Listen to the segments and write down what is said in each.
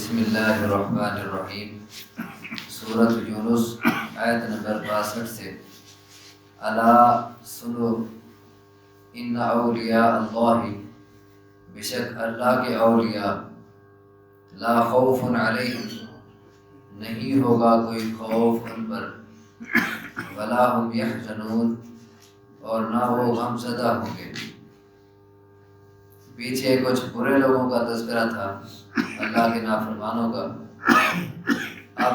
بسم اللہ الرحمن الرحیم۔ سورۃ یونس آیت نمبر 62 سے الا سنو ان اولیاء اللہ، بے شک اللہ کے اولیاء، لا خوف علیہم، نہیں ہوگا کوئی خوف ان پر، ولا هم یحزنون، اور نہ وہ غم زدہ ہوں گے۔ پیچھے کچھ برے لوگوں کا تذکرہ تھا، اللہ کے نافرمانوں کا۔ اب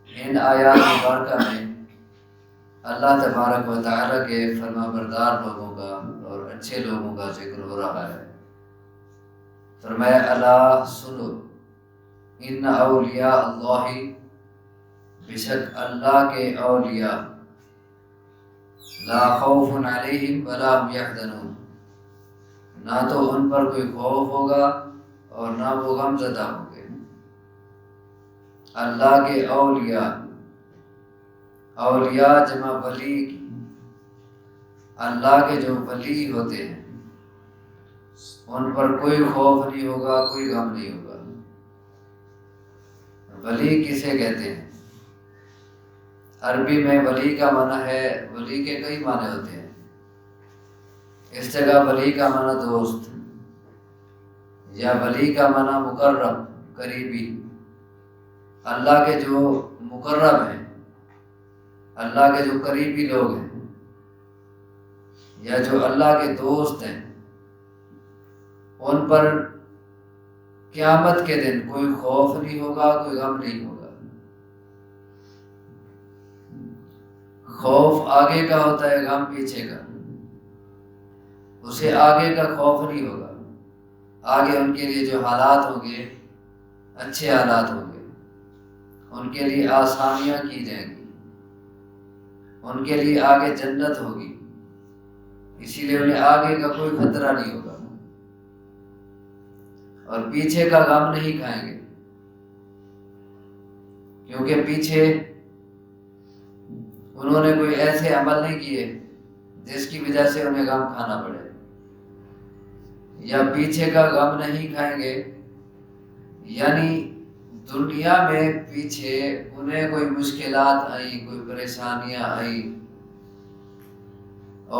ان آیات مبارکہ میں اللہ تبارک و تعالیٰ کے فرما بردار لوگوں کا اور اچھے لوگوں کا ذکر ہو رہا ہے۔ فرمایا الا سنو ان اولیاء اللہ، بے شک اللہ کے اولیاء، لا خوف علیہم ولا هم یحزنون، نہ تو ان پر کوئی خوف ہوگا اور نہ وہ غم زدہ ہوں گے۔ اللہ کے اولیاء، اولیاء جمع ولی، اللہ کے جو ولی ہوتے ہیں ان پر کوئی خوف نہیں ہوگا، کوئی غم نہیں ہوگا۔ ولی کسے کہتے ہیں؟ عربی میں ولی کا معنی ہے، ولی کے کئی معنی ہوتے ہیں۔ اس جگہ ولی کا معنی دوست، یا ولی کا معنی مقرب، قریبی۔ اللہ کے جو مقرب ہیں، اللہ کے جو قریبی لوگ ہیں، یا جو اللہ کے دوست ہیں، ان پر قیامت کے دن کوئی خوف نہیں ہوگا، کوئی غم نہیں ہوگا۔ خوف آگے کا ہوتا ہے، غم پیچھے کا۔ اسے آگے کا خوف نہیں ہوگا، آگے ان کے لیے جو حالات ہوں گے اچھے حالات ہوں گے، ان کے لیے آسانیاں کی جائیں گی، ان کے لیے آگے جنت ہوگی، اسی لیے انہیں آگے کا کوئی خطرہ نہیں ہوگا، اور پیچھے کا غم نہیں کھائیں گے، کیونکہ پیچھے انہوں نے کوئی ایسے عمل نہیں کیے جس کی وجہ سے انہیں غم کھانا پڑے، یا پیچھے کا غم نہیں کھائیں گے، یعنی دنیا میں پیچھے انہیں کوئی مشکلات آئیں، کوئی پریشانیاں آئیں،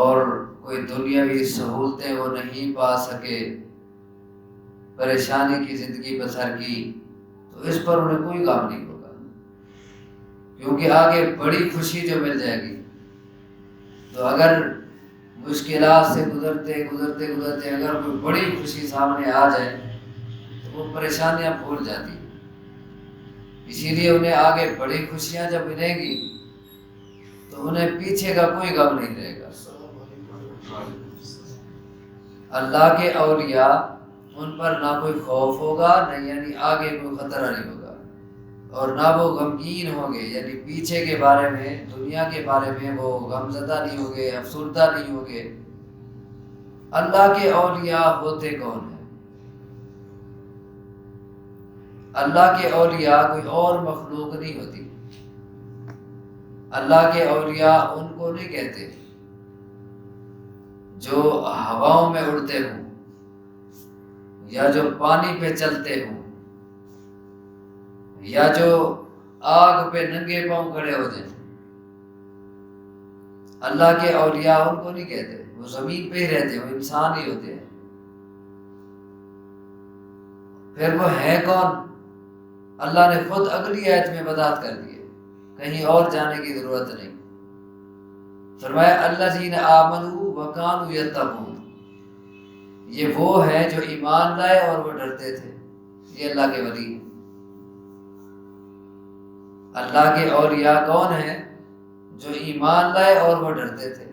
اور کوئی دنیاوی سہولتیں وہ نہیں پا سکے، پریشانی کی زندگی بسر کی، تو اس پر انہیں کوئی غم نہیں ہوگا، کیونکہ آگے بڑی خوشی جو مل جائے گی۔ تو اگر مشکلات سے گزرتے گزرتے گزرتے اگر کوئی بڑی خوشی سامنے آ جائے تو وہ پریشانیاں بھول جاتی ہیں، اسی لیے انہیں آگے بڑی خوشیاں جب ملیں گی تو انہیں پیچھے کا کوئی غم نہیں رہے گا۔ اللہ کے اولیاء، ان پر نہ کوئی خوف ہوگا، نہ یعنی آگے کوئی خطرہ نہیں ہوگا، اور نہ وہ غمگین ہوں گے، یعنی پیچھے کے بارے میں، دنیا کے بارے میں وہ غمزدہ نہیں ہوں گے، افسردہ نہیں ہوں گے۔ اللہ کے اولیاء ہوتے کون ہیں؟ اللہ کے اولیاء کوئی اور مخلوق نہیں ہوتی۔ اللہ کے اولیاء ان کو نہیں کہتے جو ہواؤں میں اڑتے ہوں، یا جو پانی پہ چلتے ہوں، یا جو آگ پہ ننگے پاؤں کھڑے ہو جائیں۔ اللہ کے اولیاء ان کو نہیں کہتے، وہ زمین پہ ہی رہتے ہیں، وہ انسان ہی ہوتے ہیں۔ پھر وہ ہے کون؟ اللہ نے خود اگلی آیت میں وضاحت کر دی ہے، کہیں اور جانے کی ضرورت نہیں۔ فرمایا الذین آمنوا وکانوا یتقون، یہ وہ ہیں جو ایمان لائے اور وہ ڈرتے تھے، یہ اللہ کے ولی ہیں۔ اللہ کے اولیاء کون ہیں؟ جو ایمان لائے اور وہ ڈرتے تھے،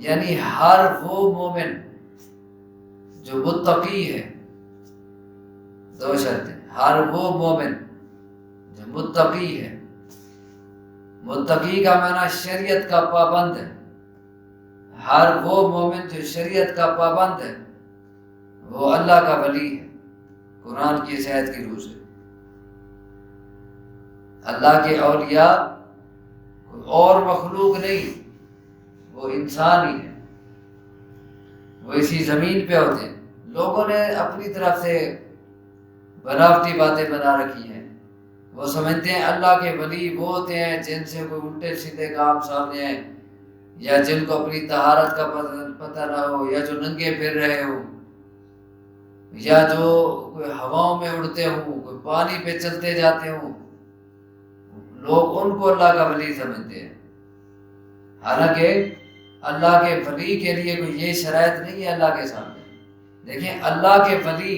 یعنی ہر وہ مومن جو متقی ہے، دو شرطیں، ہر وہ مومن جو متقی ہے، متقی کا معنی شریعت کا پابند ہے، ہر وہ مومن جو شریعت کا پابند ہے وہ اللہ کا ولی ہے، قرآن کی اس آیت کی روح سے۔ اللہ کے اولیاء کوئی اور مخلوق نہیں، وہ انسان ہی ہے، وہ اسی زمین پہ ہوتے ہیں۔ لوگوں نے اپنی طرف سے بناوٹی باتیں بنا رکھی ہیں. وہ سمجھتے ہیں اللہ کے ولی وہ ہوتے ہیں جن سے کوئی الٹے سیدھے کام سامنے آئے، یا جن کو اپنی طہارت کا پتہ نہ ہو، یا جو ننگے پھر رہے ہوں، یا جو کوئی ہواؤں میں اڑتے ہوں، کوئی پانی پہ چلتے جاتے ہوں. لوگ ان کو اللہ کا ولی سمجھتے ہیں. حالانکہ اللہ کے ولی کے لیے کوئی یہ شرائط نہیں ہے اللہ کے سامنے. دیکھیں اللہ کے ولی،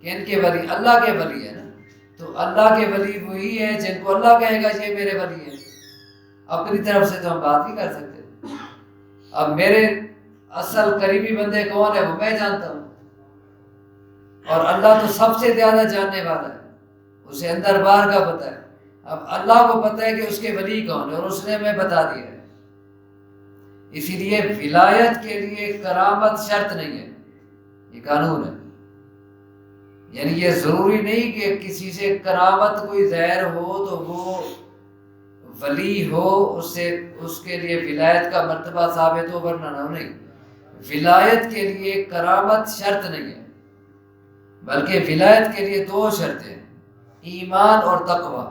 کن کے ولی؟ اللہ کے ولی ہے نا. تو اللہ کے ولی وہی ہے جن کو اللہ کہے گا یہ میرے ولی ہے. اپنی طرف سے تو ہم بات نہیں کر سکتے. اب میرے اصل قریبی بندے کون ہے وہ میں جانتا ہوں، اور اللہ تو سب سے زیادہ جاننے والا ہے، اسے اندر باہر کا پتہ ہے. اب اللہ کو پتہ ہے کہ اس کے ولی کون ہے، اور اس نے ہمیں بتا دیا ہے. اسی لیے ولایت کے لیے کرامت شرط نہیں ہے، یہ قانون ہے. یعنی یہ ضروری نہیں کہ کسی سے کرامت کوئی ظاہر ہو تو وہ ولی ہو، اس کے لیے ولایت کا مرتبہ ثابت ہو، ورنہ نہ. نہیں، ولایت کے لیے کرامت شرط نہیں ہے، بلکہ ولایت کے لیے 2 شرطیں، ایمان اور تقوی.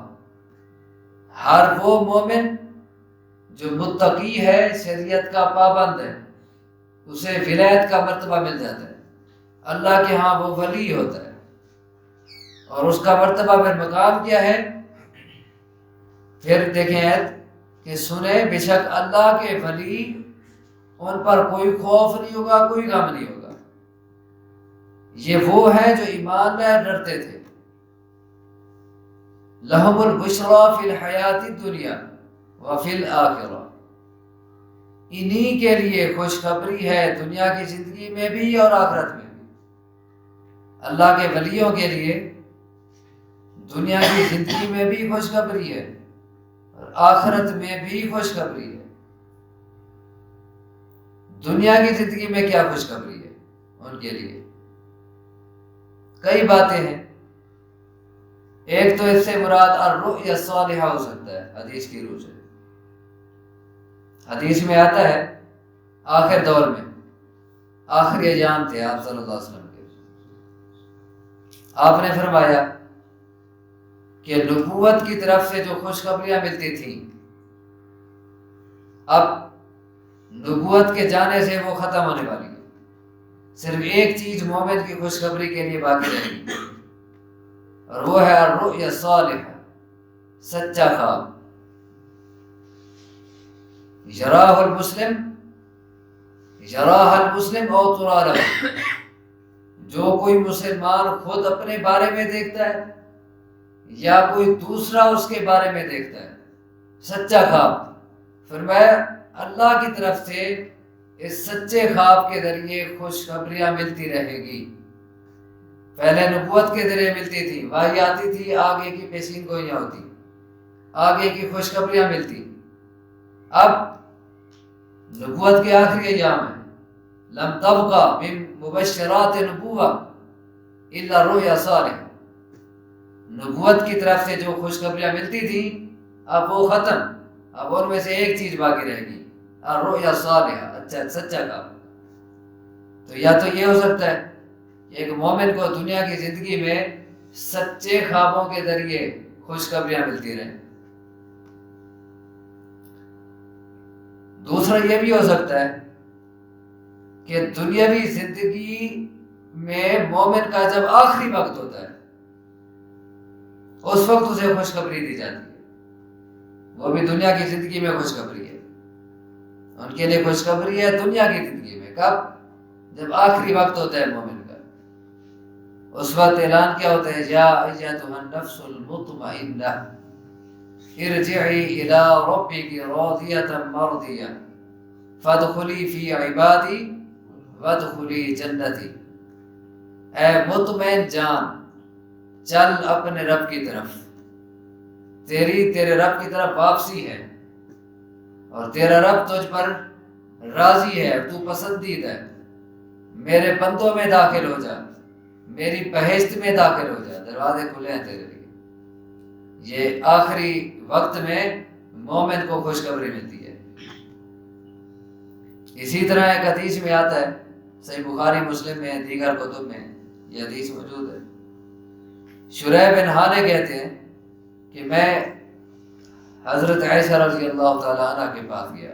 ہر وہ مومن جو متقی ہے، شریعت کا پابند ہے، اسے ولایت کا مرتبہ مل جاتا ہے. اللہ کے ہاں وہ ولی ہوتا ہے. اور اس کا مرتبہ پھر مقام کیا ہے؟ پھر دیکھیں آیت کہ سنیں، بے شک اللہ کے ولی ان پر کوئی خوف نہیں ہوگا، کوئی غم نہیں ہوگا. یہ وہ ہیں جو ایمان لائے ڈرتے تھے. لہم البشریٰ فی الحیات الدنیا وفی الآخرہ، انہی کے لیے خوشخبری ہے دنیا کی زندگی میں بھی اور آخرت میں بھی. اللہ کے ولیوں کے لیے دنیا کی زندگی میں بھی خوشخبری ہے اور آخرت میں بھی خوشخبری ہے. دنیا کی زندگی میں کیا خوشخبری ہے ان کے لیے؟ کئی باتیں ہیں. ایک تو اس سے مراد الرؤیا الصالحہ ہو سکتا ہے حدیث کی روح سے. حدیث میں آتا ہے آخر دور میں، آخری ایام تھے آپ صلی اللہ علیہ وسلم کے، آپ نے فرمایا کہ نبوت کی طرف سے جو خوشخبریاں ملتی تھیں، اب نبوت کے جانے سے وہ ختم ہونے والی ہے. صرف ایک چیز مومن کی خوشخبری کے لیے باقی رہے گی، اور وہ ہے الرؤیا الصالحہ، سچا خواب. یراہ المسلم او ترا لہ، جو کوئی مسلمان خود اپنے بارے میں دیکھتا ہے یا کوئی دوسرا اس کے بارے میں دیکھتا ہے، سچا خواب. فرمایا اللہ کی طرف سے اس سچے خواب کے ذریعے خوشخبریاں ملتی رہے گی. پہلے نبوت کے ذریعے ملتی تھی، وحی آتی تھی، آگے کی پیشین گوئیاں ہوتی، آگے کی خوشخبریاں ملتی. اب نبوت کے آخری ایام ہیں، لم تبقى من مبشرات نبوہ الا رؤیا صالحہ. نبوت کی طرف سے جو خوشخبریاں ملتی تھیں اب وہ ختم. اب ان میں سے ایک چیز باقی رہے گی، الرؤیا صالحہ، اچھا سچا خواب. تو یا تو یہ ہو سکتا ہے کہ ایک مومن کو دنیا کی زندگی میں سچے خوابوں کے ذریعے خوشخبریاں ملتی رہیں. دوسرا یہ بھی ہو سکتا ہے کہ دنیاوی زندگی میں مومن کا جب آخری وقت ہوتا ہے اس وقت اسے خوشخبری دی جاتی ہے. وہ بھی دنیا کی زندگی میں خوشخبری ہے، ان کے لیے خوشخبری ہے دنیا کی زندگی میں. کب؟ جب آخری وقت ہوتا ہے مومن کا. اس وقت اعلان کیا ہوتا ہے، یا ایتھا النفس المطمئنہ ارجعی الی ربک راضیۃ مرضیہ فادخلی فی عبادی وادخلی جنتی. اے مطمئن جان، چل اپنے رب کی طرف، تیرے رب کی طرف واپسی ہے، اور تیرا رب تجھ پر راضی ہے، تو پسندیدہ ہے. میرے بندوں میں داخل ہو جا، میری بہشت میں داخل ہو جا، دروازے کھلے ہیں تیرے لیے. یہ آخری وقت میں مومن کو خوشخبری ملتی ہے. اسی طرح ایک حدیث میں آتا ہے، صحیح بخاری مسلم میں، دیگر کتب میں یہ حدیث موجود ہے، شریح بن ہانے کہتے ہیں کہ میں حضرت عائشہ رضی اللہ تعالیٰ عنہ کے پاس گیا.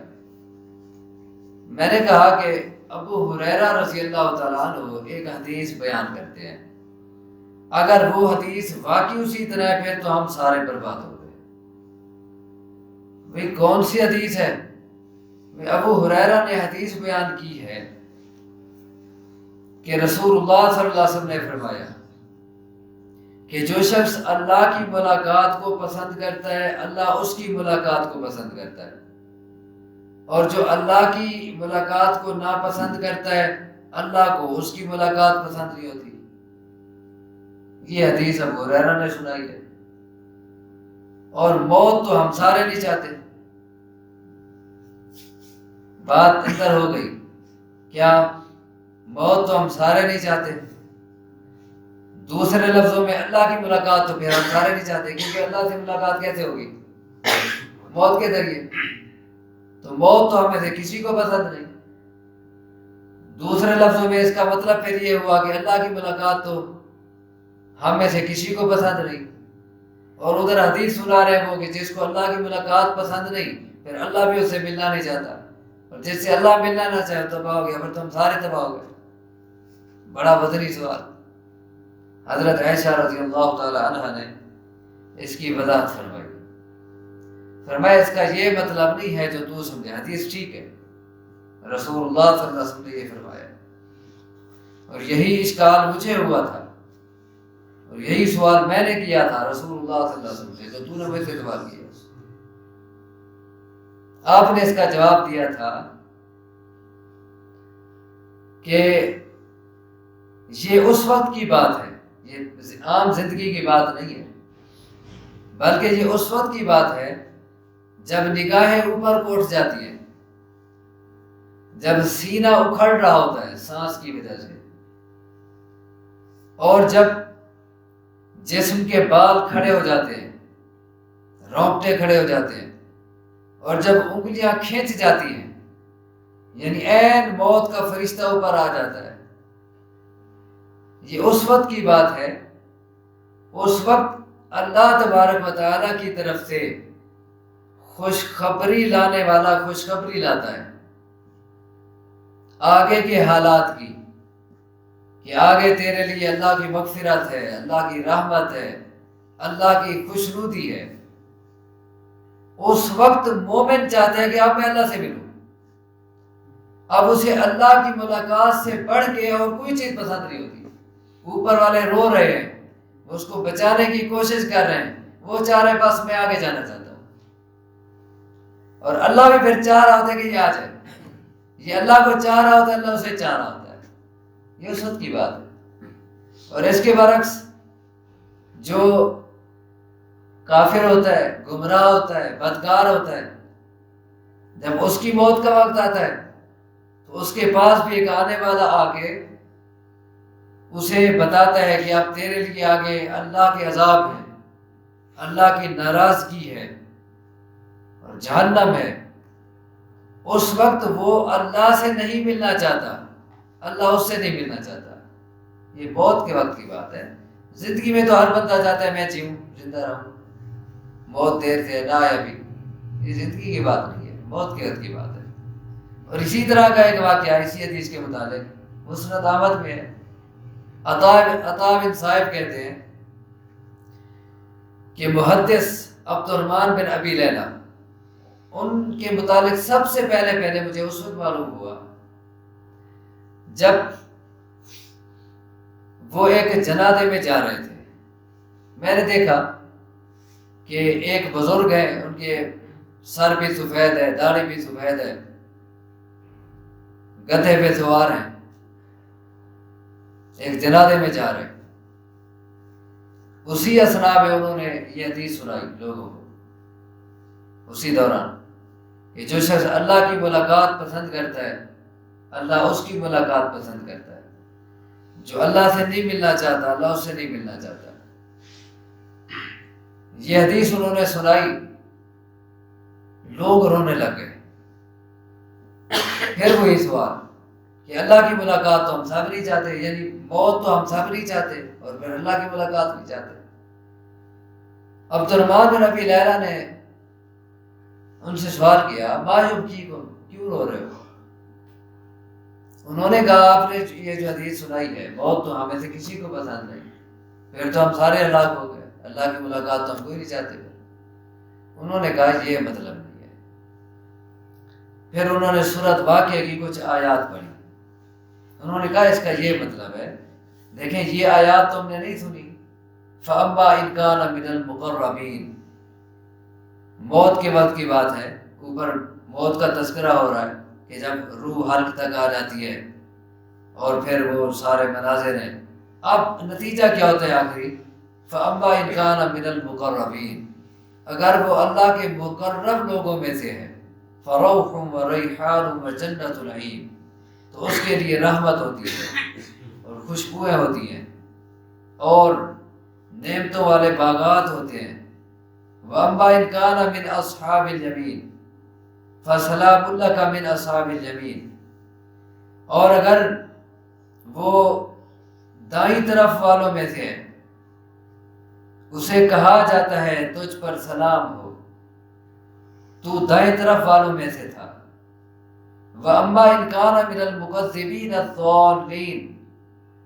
میں نے کہا کہ ابو ہریرہ رضی اللہ تعالیٰ عنہ ایک حدیث بیان کرتے ہیں، اگر وہ حدیث واقعی اسی طرح ہے پھر تو ہم سارے برباد ہو گئے. بھئی کون سی حدیث ہے؟ ابو ہریرہ نے حدیث بیان کی ہے کہ رسول اللہ صلی اللہ علیہ وسلم نے فرمایا کہ جو شخص اللہ کی ملاقات کو پسند کرتا ہے اللہ اس کی ملاقات کو پسند کرتا ہے، اور جو اللہ کی ملاقات کو ناپسند کرتا ہے اللہ کو اس کی ملاقات پسند نہیں ہوتی. یہ حدیث ابو ہریرہ نے سنائی ہے. اور موت تو ہم سارے نہیں چاہتے. بات اندر ہو گئی کیا؟ موت تو ہم سارے نہیں چاہتے. دوسرے لفظوں میں اللہ کی ملاقات تو پھر ہم سارے نہیں چاہتے، کیونکہ اللہ سے ملاقات کیسے ہوگی؟ موت کے ذریعے. تو موت تو ہمیں سے کسی کو پسند نہیں. دوسرے لفظوں میں اس کا مطلب پھر یہ ہوا کہ اللہ کی ملاقات تو ہم میں سے کسی کو پسند نہیں. اور ادھر حدیث سنا رہے وہ کہ جس کو اللہ کی ملاقات پسند نہیں پھر اللہ بھی اس سے ملنا نہیں چاہتا، اور جس سے اللہ ملنا نہ چاہے تباہ ہو گیا، پھر تم سارے تباہ ہو گئے. بڑا وزنی سوال. حضرت عائشہ رضی اللہ تعالی عنہ نے اس کی وضاحت فرمائی. فرمایا اس کا یہ مطلب نہیں ہے جو تو سمجھے، حدیث ٹھیک ہے، رسول اللہ صلی اللہ علیہ وسلم نے یہ فرمایا، اور یہی اشکال مجھے ہوا تھا اور یہی سوال میں نے کیا تھا رسول اللہ صلی اللہ علیہ وسلم سے، جو تو نے مجھ سے سوال کیا. آپ نے اس کا جواب دیا تھا کہ یہ اس وقت کی بات ہے، یہ عام زندگی کی بات نہیں ہے، بلکہ یہ اس وقت کی بات ہے جب نگاہیں اوپر کو اٹھ جاتی ہیں، جب سینہ اکھڑ رہا ہوتا ہے سانس کی وجہ سے، اور جب جسم کے بال کھڑے ہو جاتے ہیں، رونگٹے کھڑے ہو جاتے ہیں، اور جب انگلیاں کھینچ جاتی ہیں، یعنی عین موت کا فرشتہ اوپر آ جاتا ہے. یہ اس وقت کی بات ہے. اس وقت اللہ تبارک و تعالیٰ کی طرف سے خوشخبری لانے والا خوشخبری لاتا ہے آگے کے حالات کی، کہ آگے تیرے لیے اللہ کی مغفرت ہے، اللہ کی رحمت ہے، اللہ کی خوشنودی ہے. اس وقت مومن چاہتا ہے کہ اب میں اللہ سے ملوں. اب اسے اللہ کی ملاقات سے بڑھ کے اور کوئی چیز پسند نہیں ہوتی. اوپر والے رو رہے ہیں، اس کو بچانے کی کوشش کر رہے ہیں، وہ چاہ رہے ہیں بس میں آگے جانا چاہتا ہوں، اور اللہ بھی پھر چاہ رہا ہوتا ہے کہ یہ آ جائے. یہ اللہ کو چاہ رہا ہوتا ہے، اللہ اسے چاہ رہا ہوتا ہے. یہ اس وقت کی بات ہے. اور اس کے برعکس جو کافر ہوتا ہے، گمراہ ہوتا ہے، بدکار ہوتا ہے، جب اس کی موت کا وقت آتا ہے تو اس کے پاس بھی ایک آنے والا آ کے اسے بتاتا ہے کہ اب تیرے لیے آگے اللہ کے عذاب ہے، اللہ کی ناراضگی ہے اور جہنم ہے. اس وقت وہ اللہ سے نہیں ملنا چاہتا، اللہ اس سے نہیں ملنا چاہتا. یہ موت کے وقت کی بات ہے. زندگی میں تو ہر بندہ چاہتا ہے میں جیوں، زندہ رہوں، موت دیر سے نہ آیا بھی. یہ زندگی کی بات نہیں ہے، موت کے وقت کی بات ہے. اور اسی طرح کا ایک واقعہ اسی حدیث کے مطابق مسند احمد میں ہے. عطا بن صائب کہتے ہیں کہ محدث عبد الرحمن بن ابی لیلہ، ان کے متعلق سب سے پہلے مجھے اس وقت معلوم ہوا جب وہ ایک جنازے میں جا رہے تھے. میں نے دیکھا کہ ایک بزرگ ہیں، ان کے سر بھی سفید ہے، داڑھی بھی سفید ہے، گدھے پہ سوار ہیں، ایک جنازے میں جا رہے ہیں. اسی اثنا میں انہوں نے یہ حدیث سنائی لوگوں کو. اسی دوران کہ جو شخص اللہ کی ملاقات پسند کرتا ہے اللہ اس کی ملاقات پسند کرتا ہے. جو اللہ سے نہیں ملنا چاہتا اللہ اس سے نہیں ملنا چاہتا. یہ حدیث انہوں نے سنائی، لوگ رونے لگ گئے. پھر وہی سوال کہ اللہ کی ملاقات تو ہم سب نہیں چاہتے، یعنی موت تو ہم سب نہیں چاہتے، اور پھر اللہ کی ملاقات بھی چاہتے. عبد الرحمن بن ابی لیلہ نے ان سے سوال کیا ما یبکیکم، کیوں رو رہے ہو؟ انہوں نے کہا آپ نے یہ جو حدیث سنائی ہے موت تو ہمیں سے کسی کو پسند نہیں، پھر تو ہم سارے ہلاک ہو گئے، اللہ کی ملاقات تو ہم کوئی نہیں چاہتے۔ انہوں نے کہا یہ مطلب نہیں ہے۔ پھر انہوں نے سورۃ واقعہ کی کچھ آیات پڑھی، انہوں نے کہا اس کا یہ مطلب ہے، دیکھیں یہ آیات تم نے نہیں سنی، فَأَمَّا إِنْ كَانَ مِنَ الْمُقَرَّبِينَ، موت کے وقت کی بات ہے، اوپر موت کا تذکرہ ہو رہا ہے کہ جب روح حلق تک آ جاتی ہے اور پھر وہ سارے مناظر ہیں۔ اب نتیجہ کیا ہوتا ہے آخری؟ فَأَمَّا إِنْ كَانَ مِنَ الْمُقَرَّبِينَ، اگر وہ اللہ کے مقرب لوگوں میں سے ہے، فَرَوْحٌ وَرَيْحَانٌ وَجَنَّةُ نَعِيمٍ، تو اس کے لیے رحمت ہوتی ہے اور خوشبوئیں ہوتی ہیں اور نعمتوں والے باغات ہوتے ہیں۔ وَأَمَّا إِنْ كَانَ مِنْ أَصْحَابِ الْيَمِينِ فَسَلَامٌ لَكَ مِنْ أَصْحَابِ الْيَمِينِ، اور اگر وہ دائیں طرف والوں میں سے ہے، اسے کہا جاتا ہے تجھ پر سلام ہو، تو دائیں طرف والوں میں سے تھا۔ وَأَمَّا إِنْ كَانَ مِنَ الْمُكَذِّبِينَ الضَّالِّينَ،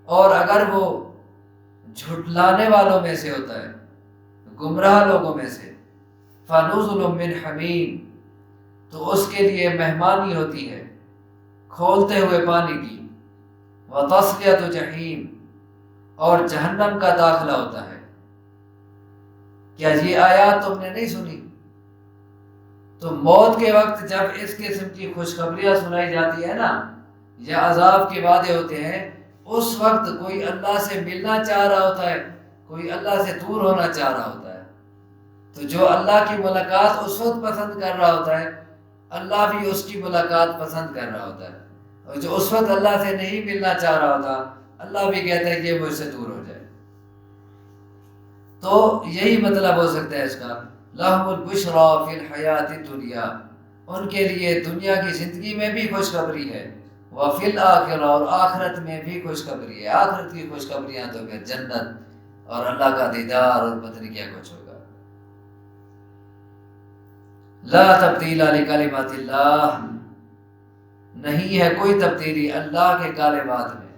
اور اگر وہ جھٹلانے والوں میں سے ہوتا ہے، گمراہ لوگوں میں سے، فَنُزُلٌ مِّنْ حَمِيمٍ، تو اس کے لیے مہمانی ہوتی ہے کھولتے ہوئے پانی کی، وَتَصْلِيَةُ جَحِيمٍ، اور جہنم کا داخلہ ہوتا ہے۔ کیا یہ آیات تم نے نہیں سنی؟ تو موت کے وقت جب اس قسم کی خوشخبریاں سنائی جاتی ہے نا، یا عذاب کے وعدے ہوتے ہیں، اس وقت کوئی اللہ سے ملنا چاہ رہا ہوتا ہے، کوئی اللہ سے دور ہونا چاہ رہا ہوتا ہے، تو جو اللہ کی ملاقات اس وقت پسند کر رہا ہوتا ہے، اللہ بھی اس کی ملاقات پسند کر رہا ہوتا ہے، اور جو اس وقت اللہ سے نہیں ملنا چاہ رہا ہوتا، اللہ بھی کہتا ہے کہ مجھ سے دور ہو جائے۔ تو یہی مطلب ہو سکتا ہے اس کا، لَهُمُ الْبُشْرَىٰ فِي الْحَيَاةِ الدُّنْيَا، ان کے لیے دنیا کی زندگی میں بھی خوشخبری ہے، وَفِي الْآخِرَةِ، اور آخرت میں بھی خوشخبری ہے۔ آخرت کی خوشخبریاں تو پھر جنت اور اللہ کا دیدار اور پتہ نہیں کیا کچھ ہوگا۔ لا تبدیل لکلمات اللہ، نہیں ہے کوئی تبدیلی اللہ کے کلمات میں،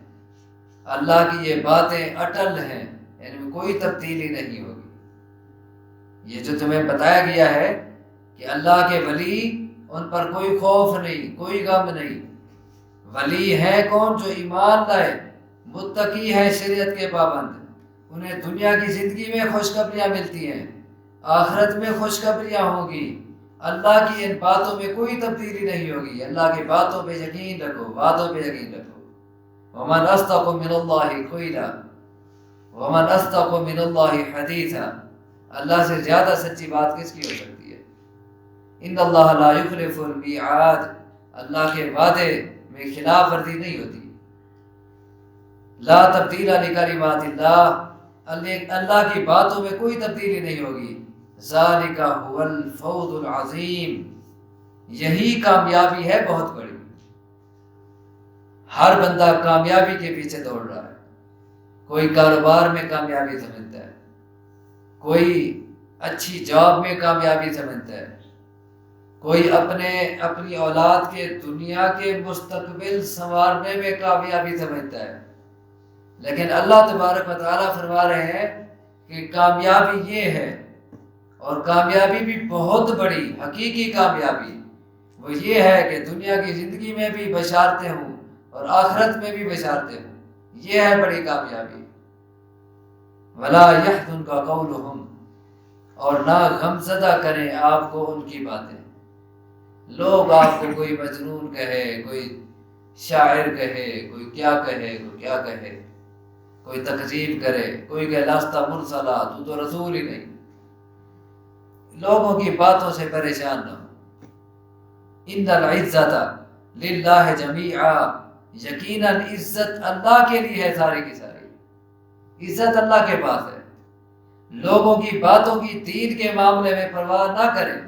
اللہ کی یہ باتیں اٹل ہیں، ان میں کوئی تبدیلی نہیں ہوگی۔ یہ جو تمہیں بتایا گیا ہے کہ اللہ کے ولی، ان پر کوئی خوف نہیں، کوئی غم نہیں۔ ولی ہے کون؟ جو ایمان لائے، متقی ہے، شریعت کے پابند، انہیں دنیا کی زندگی میں خوشخبریاں ملتی ہیں، آخرت میں خوشخبریاں ہوں گی۔ اللہ کی ان باتوں میں کوئی تبدیلی نہیں ہوگی۔ اللہ کی باتوں پہ یقین رکھو، وعدوں پہ یقین رکھو۔ وَمَنْ أَصْدَقُ مِنَ اللَّهِ قِيلًا وَمَنْ أَصْدَقُ مِنَ اللَّهِ حَدِيثًا، اللہ سے زیادہ سچی بات کس کی ہو سکتی ہے؟ إِنَّ اللَّهَ لَا يُخْلِفُ الْمِيعَادَ، اللہ کے وعدے میں خلاف ورزی نہیں ہوتی۔ لا تبدیل لکلمات اللہ، اللہ کی باتوں میں کوئی تبدیلی نہیں ہوگی۔ ذَلِكَ هُوَ الْفَوْزُ الْعَظِيمُ، یہی کامیابی ہے بہت بڑی۔ ہر بندہ کامیابی کے پیچھے دوڑ رہا ہے، کوئی کاروبار میں کامیابی سمجھتا ہے، کوئی اچھی جاب میں کامیابی سمجھتا ہے، کوئی اپنی اولاد کے دنیا کے مستقبل سنوارنے میں کامیابی سمجھتا ہے، لیکن اللہ تبارک و تعالیٰ فرما رہے ہیں کہ کامیابی یہ ہے، اور کامیابی بھی بہت بڑی حقیقی کامیابی وہ یہ ہے کہ دنیا کی زندگی میں بھی بشارتیں ہوں اور آخرت میں بھی بشارتیں ہوں، یہ ہے بڑی کامیابی۔ وَلَا يَحْزُنْكَ قَوْلُهُمْ، اور نہ غمزدہ کریں آپ کو ان کی باتیں۔ لوگ آپ کو کوئی مجنون کہے، کوئی شاعر کہے، کوئی کیا کہے، کوئی کیا کہے، کوئی تکذیب کرے، کوئی کہ لست مرسلا، تو رسول ہی نہیں، لوگوں کی باتوں سے پریشان نہ ہو۔ ان العزت للہ جمیعا، یقیناً عزت اللہ کے لیے ہے، ساری کی ساری عزت اللہ کے پاس ہے۔ لوگوں کی باتوں کی دین کے معاملے میں پرواہ نہ کریں۔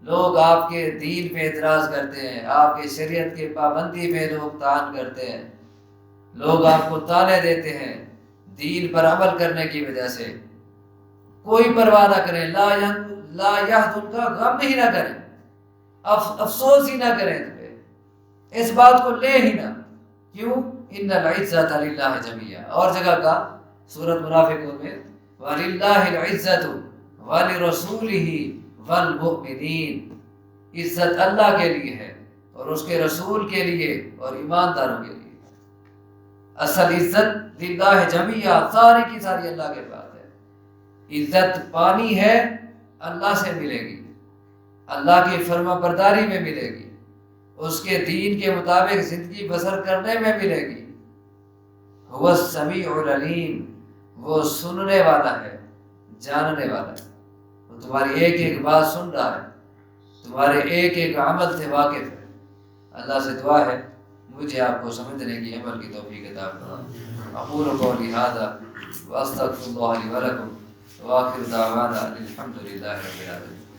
لوگ آپ کے دین پہ اعتراض کرتے ہیں، آپ کے شریعت کے پابندی پہ لوگ طعن کرتے ہیں، لوگ آپ کو طعنے دیتے ہیں دین پر عمل کرنے کی وجہ سے، کوئی پرواہ نہ کریں، لا یحزن کا غم ہی نہ کریں، افسوس ہی نہ کریں اس پہ، اس بات کو لے ہی نہ، کیوں؟ ان العزت للہ جمیعا، اور جگہ کا سورۃ منافقون میں وَلِلَّهِ الْعِزَّةُ وَلِرَسُولِهِ وَالْمُؤْمِنِينَ، عزت اللہ کے لیے ہے اور اس کے رسول کے لیے اور ایمانداروں کے لیے۔ اصل عزت للہ جمیعا، ساری کی ساری اللہ کے پاس ہے۔ عزت پانی ہے اللہ سے ملے گی، اللہ کی فرما برداری میں ملے گی، اس کے دین کے مطابق زندگی بسر کرنے میں ملے گی۔ هو السمیع العلیم، وہ سننے والا ہے، جاننے والا ہے، وہ تمہاری ایک ایک بات سن رہا ہے، تمہارے ایک ایک عمل سے واقف ہے۔ اللہ سے دعا ہے مجھے آپ کو سمجھنے کی عمل کی توفیق عطا فرمائے۔ اقول قولی ھذا واستغفر اللہ لی ولکم وآخر دعوانا الحمد للہ رب العالمین۔